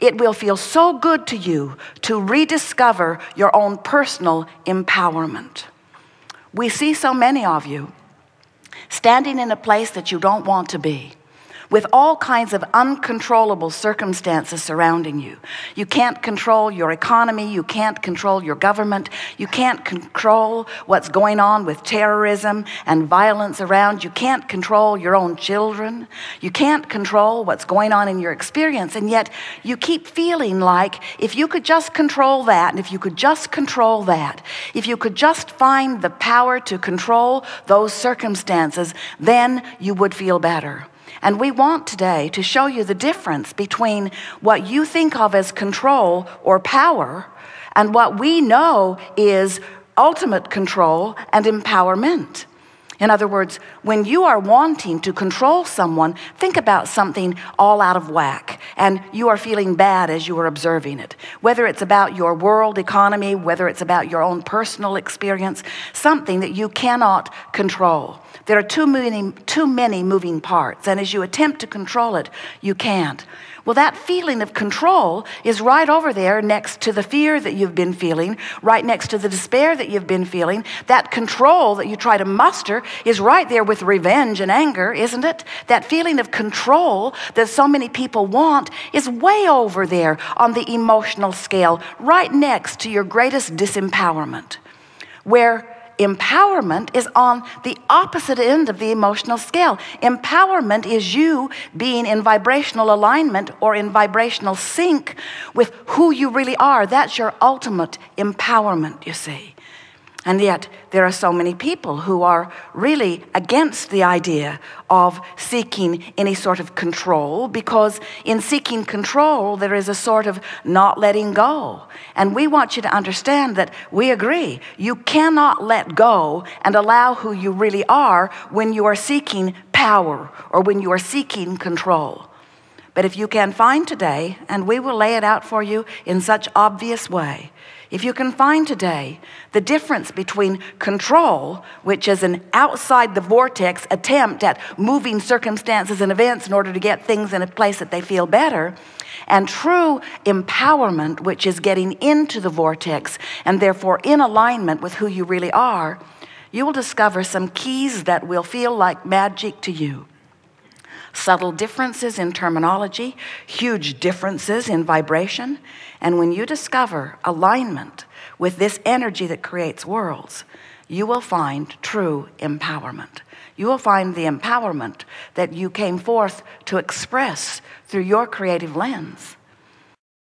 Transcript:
it will feel so good to you to rediscover your own personal empowerment. We see so many of you standing in a place that you don't want to be, with all kinds of uncontrollable circumstances surrounding you. You can't control your economy. You can't control your government. You can't control what's going on with terrorism and violence around. You can't control your own children. You can't control what's going on in your experience. And yet you keep feeling like if you could just control that, and if you could just control that, if you could just find the power to control those circumstances, then you would feel better. And we want today to show you the difference between what you think of as control or power and what we know is ultimate control and empowerment. In other words, when you are wanting to control someone, think about something all out of whack and you are feeling bad as you are observing it. Whether it's about your world economy, whether it's about your own personal experience, something that you cannot control. There are too many moving parts, and as you attempt to control it, you can't. Well, that feeling of control is right over there next to the fear that you've been feeling, right next to the despair that you've been feeling. That control that you try to muster is right there with revenge and anger, isn't it? That feeling of control that so many people want is way over there on the emotional scale, right next to your greatest disempowerment, where empowerment is on the opposite end of the emotional scale. Empowerment is you being in vibrational alignment or in vibrational sync with who you really are. That's your ultimate empowerment, you see. And yet there are so many people who are really against the idea of seeking any sort of control, because in seeking control there is a sort of not letting go. And we want you to understand that we agree. You cannot let go and allow who you really are when you are seeking power or when you are seeking control. But if you can find today, and we will lay it out for you in such obvious way, if you can find today the difference between control, which is an outside the vortex attempt at moving circumstances and events in order to get things in a place that they feel better, and true empowerment, which is getting into the vortex and therefore in alignment with who you really are, you will discover some keys that will feel like magic to you. Subtle differences in terminology, huge differences in vibration. And when you discover alignment with this energy that creates worlds, you will find true empowerment. You will find the empowerment that you came forth to express through your creative lens.